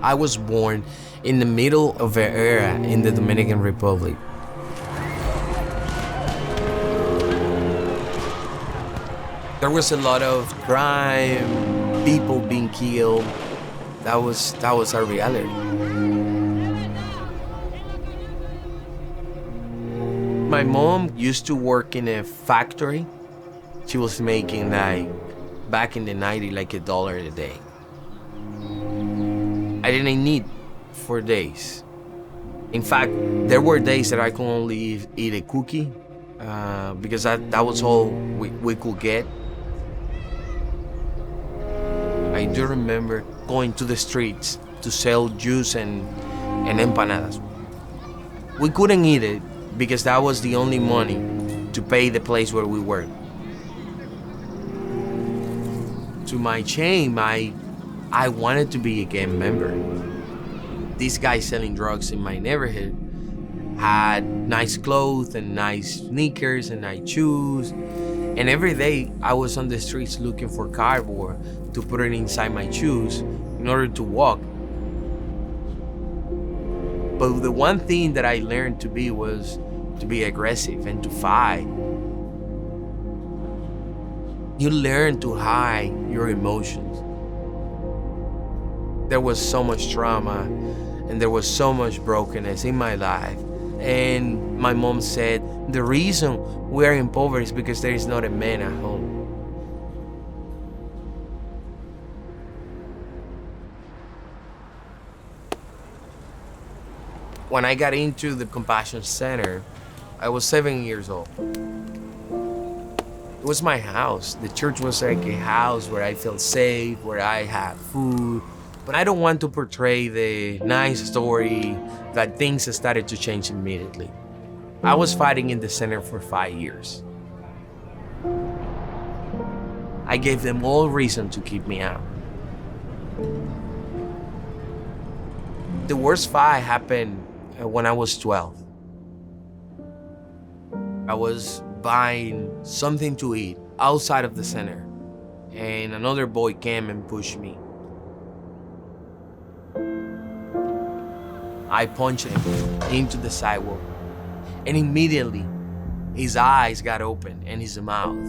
I was born in the middle of an era in the Dominican Republic. There was a lot of crime, people being killed. That was our reality. My mom used to work in a factory. She was making back in the 90s, like $1 a day. I didn't eat for days. In fact, there were days that I could only eat a cookie because that was all we could get. I do remember going to the streets to sell juice and empanadas. We couldn't eat it because that was the only money to pay the place where we worked. To my shame, I wanted to be a gang member. This guy selling drugs in my neighborhood had nice clothes and nice sneakers and nice shoes. And every day I was on the streets looking for cardboard to put it inside my shoes in order to walk. But the one thing that I learned to be was to be aggressive and to fight. You learn to hide your emotions. There was so much trauma and there was so much brokenness in my life. And my mom said, the reason we're in poverty is because there is not a man at home. When I got into the Compassion Center, I was 7 years old. It was my house. The church was like a house where I felt safe, where I had food. But I don't want to portray the nice story that things started to change immediately. I was fighting in the center for 5 years. I gave them all reason to keep me out. The worst fight happened when I was 12. I was buying something to eat outside of the center, and another boy came and pushed me. I punched him into the sidewalk, and immediately his eyes got open and his mouth.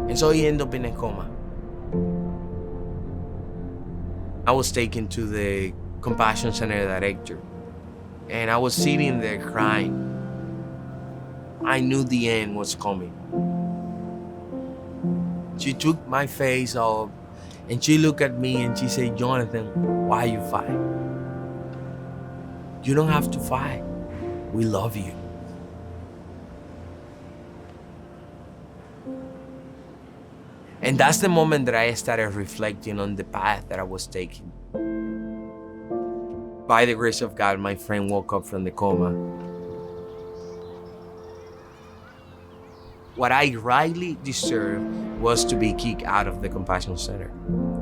And so he ended up in a coma. I was taken to the Compassion Center director, and I was sitting there crying. I knew the end was coming. She took my face off and she looked at me and she said, Jonathan, why you fight? You don't have to fight. We love you. And that's the moment that I started reflecting on the path that I was taking. By the grace of God, my friend woke up from the coma. What I rightly deserved was to be kicked out of the Compassion Center,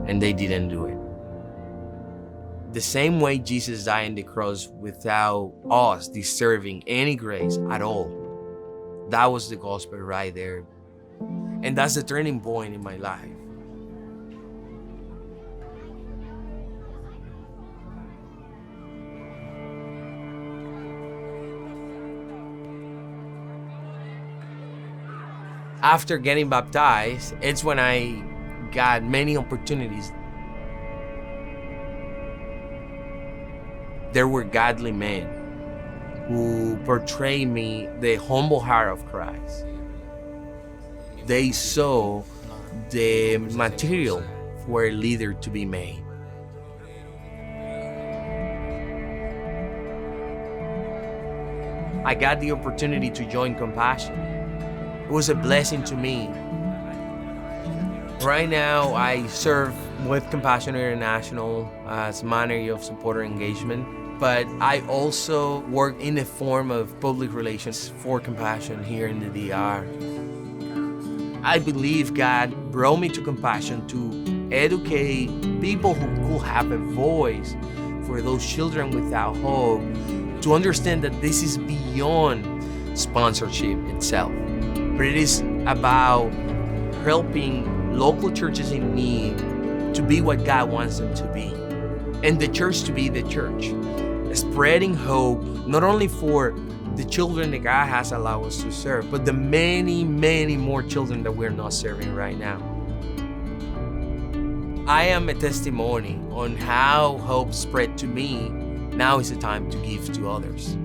and they didn't do it. The same way Jesus died on the cross without us deserving any grace at all. That was the gospel right there. And that's the turning point in my life. After getting baptized, it's when I got many opportunities. There were godly men who portrayed me the humble heart of Christ. They saw the material for a leader to be made. I got the opportunity to join Compassion. It was a blessing to me. Right now, I serve with Compassion International as manager of supporter engagement, but I also work in the form of public relations for Compassion here in the DR. I believe God brought me to Compassion to educate people who could have a voice for those children without hope, to understand that this is beyond sponsorship itself, but it is about helping local churches in need to be what God wants them to be. and the church to be the church, spreading hope not only for the children that God has allowed us to serve, but the many, many more children that we're not serving right now. I am a testimony on how hope spread to me. Now is the time to give to others.